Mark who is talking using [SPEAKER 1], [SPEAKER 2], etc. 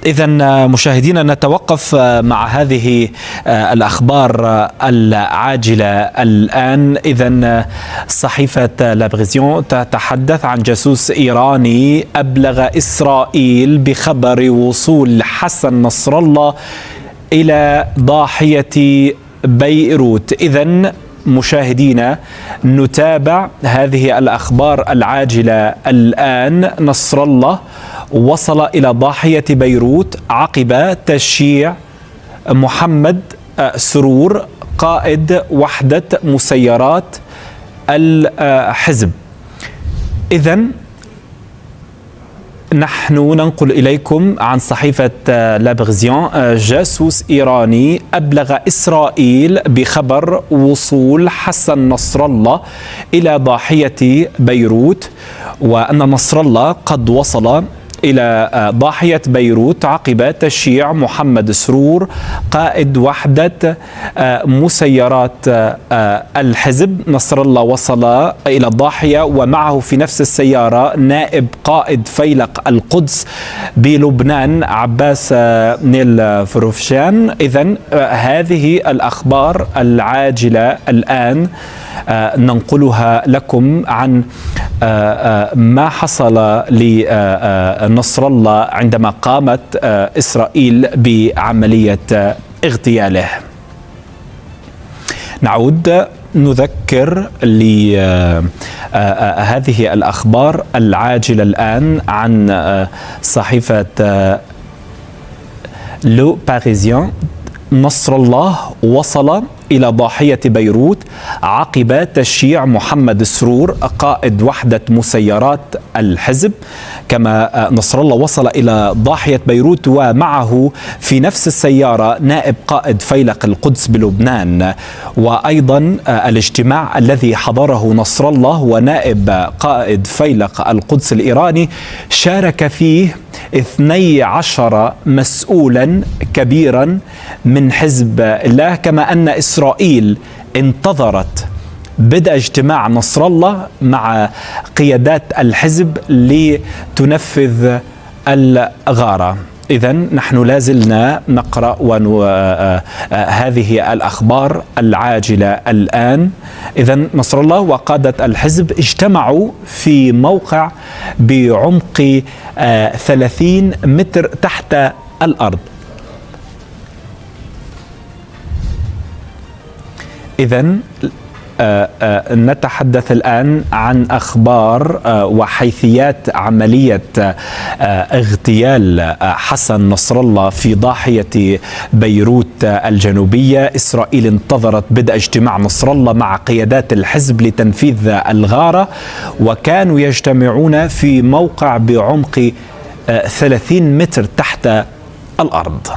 [SPEAKER 1] إذن مشاهدينا نتوقف مع هذه الأخبار العاجلة الآن. إذن صحيفة لابريزيون تتحدث عن جاسوس إيراني أبلغ إسرائيل بخبر وصول حسن نصر الله إلى ضاحية بيروت. إذن مشاهدينا نتابع هذه الأخبار العاجلة الآن. نصر الله وصل إلى ضاحية بيروت عقب تشييع محمد سرور قائد وحدة مسيرات الحزب. إذن نحن ننقل إليكم عن صحيفة لابريزيون جاسوس إيراني أبلغ إسرائيل بخبر وصول حسن نصر الله إلى ضاحية بيروت، وأن نصر الله قد وصل إلى ضاحية بيروت عقب تشييع محمد سرور قائد وحدة مسيرات الحزب. نصر الله وصل إلى الضاحية ومعه في نفس السيارة نائب قائد فيلق القدس بلبنان عباس نيل فروفشان. إذن هذه الأخبار العاجلة الآن ننقلها لكم عن ما حصل لنصر الله عندما قامت إسرائيل بعملية اغتياله. نعود نذكر لهذه الأخبار العاجلة الآن عن صحيفة لو باريزيان. نصر الله وصل إلى ضاحية بيروت عقب تشييع محمد سرور قائد وحدة مسيرات الحزب. كما نصر الله وصل إلى ضاحية بيروت ومعه في نفس السيارة نائب قائد فيلق القدس بلبنان. وأيضا الاجتماع الذي حضره نصر الله ونائب قائد فيلق القدس الإيراني شارك فيه 12 مسؤولا كبيرا من حزب الله. كما أن إسرائيل انتظرت بدء اجتماع نصر الله مع قيادات الحزب لتنفذ الغارة. إذن نحن لازلنا نقرأ هذه الأخبار العاجلة الآن. إذن نصر الله وقادة الحزب اجتمعوا في موقع بعمق 30 متر تحت الأرض. إذن نتحدث الآن عن أخبار وحيثيات عملية اغتيال حسن نصر الله في ضاحية بيروت الجنوبية. إسرائيل انتظرت بدء اجتماع نصر الله مع قيادات الحزب لتنفيذ الغارة، وكانوا يجتمعون في موقع بعمق 30 متر تحت الأرض.